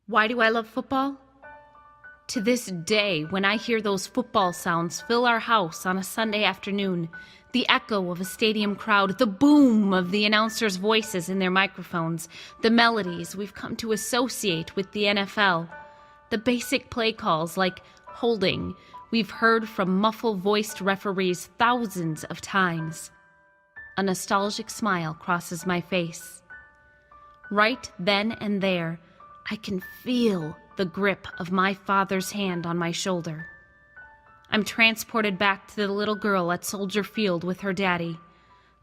Why do I love football? To this day, when I hear those football sounds fill our house on a Sunday afternoon, the echo of a stadium crowd, the boom of the announcers' voices in their microphones, the melodies we've come to associate with the NFL, the basic play calls like holding we've heard from muffle-voiced referees thousands of times. A nostalgic smile crosses my face. Right then and there, I can feel the grip of my father's hand on my shoulder. I'm transported back to the little girl at Soldier Field with her daddy.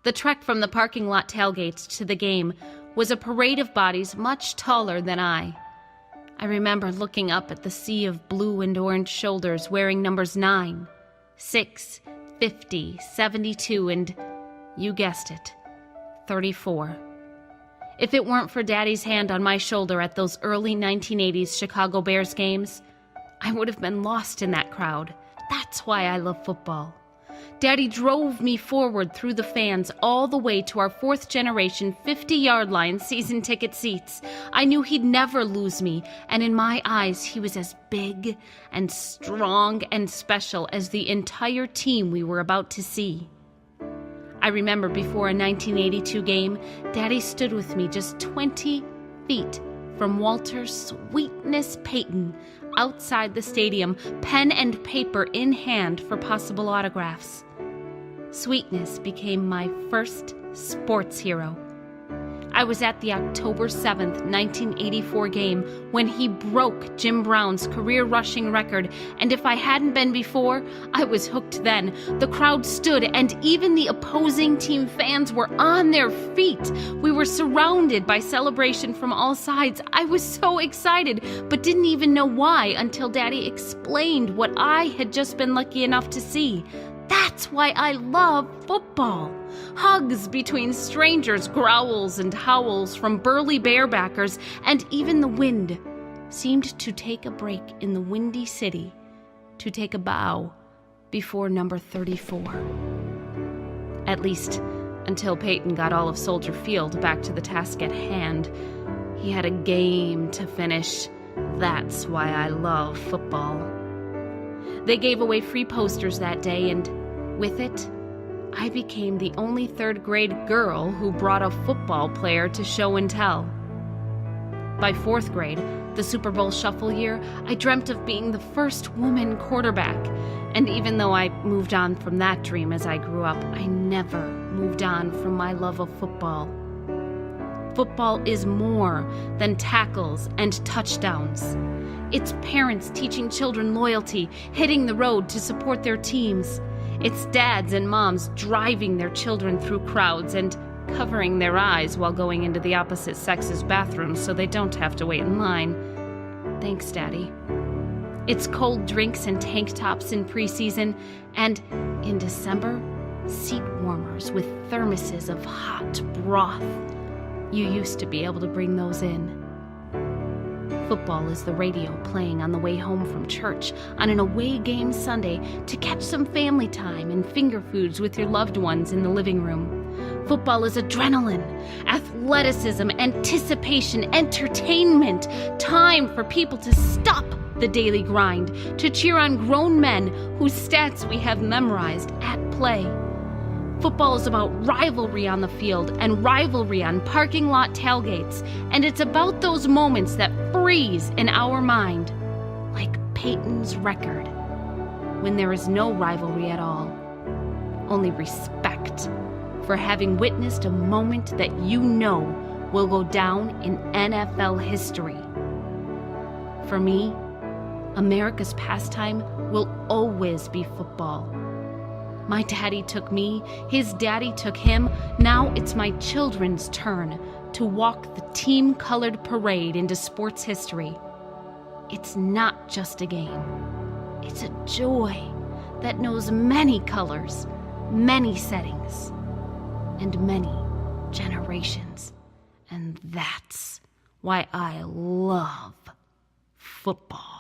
The trek from the parking lot tailgates to the game was a parade of bodies much taller than I. I remember looking up at the sea of blue and orange shoulders wearing numbers 9, 6, 50, 72, and, you guessed it, 34. If it weren't for Daddy's hand on my shoulder at those early 1980s Chicago Bears games, I would have been lost in that crowd. That's why I love football. Daddy drove me forward through the fans all the way to our fourth-generation 50-yard line season ticket seats. I knew he'd never lose me, and in my eyes, he was as big and strong and special as the entire team we were about to see. I remember before a 1982 game, Daddy stood with me just 20 feet from Walter Sweetness Payton outside the stadium, pen and paper in hand for possible autographs. Sweetness became my first sports hero. I was at the October 7th, 1984 game when he broke Jim Brown's career rushing record, and if I hadn't been before, I was hooked then. The crowd stood, and even the opposing team fans were on their feet. We were surrounded by celebration from all sides. I was so excited, but didn't even know why until Daddy explained what I had just been lucky enough to see. That's why I love football. Hugs between strangers, growls and howls from burly barebackers, and even the wind seemed to take a break in the windy city, to take a bow before number 34. At least until Peyton got all of Soldier Field back to the task at hand. He had a game to finish. That's why I love football. They gave away free posters that day, and with it, I became the only third-grade girl who brought a football player to show and tell. By fourth grade, the Super Bowl shuffle year, I dreamt of being the first woman quarterback. And even though I moved on from that dream as I grew up, I never moved on from my love of football. Football is more than tackles and touchdowns. It's parents teaching children loyalty, hitting the road to support their teams. It's dads and moms driving their children through crowds and covering their eyes while going into the opposite sex's bathroom so they don't have to wait in line. Thanks, Daddy. It's cold drinks and tank tops in preseason, and in December, seat warmers with thermoses of hot broth. You used to be able to bring those in. Football is the radio playing on the way home from church on an away game Sunday to catch some family time and finger foods with your loved ones in the living room. Football is adrenaline, athleticism, anticipation, entertainment, time for people to stop the daily grind, to cheer on grown men whose stats we have memorized at play. Football is about rivalry on the field and rivalry on parking lot tailgates, and it's about those moments that freeze in our mind, like Peyton's record, when there is no rivalry at all, only respect for having witnessed a moment that you know will go down in NFL history. For me, America's pastime will always be football. My daddy took me, his daddy took him. Now it's my children's turn to walk the team-colored parade into sports history. It's not just a game. It's a joy that knows many colors, many settings, and many generations. And that's why I love football.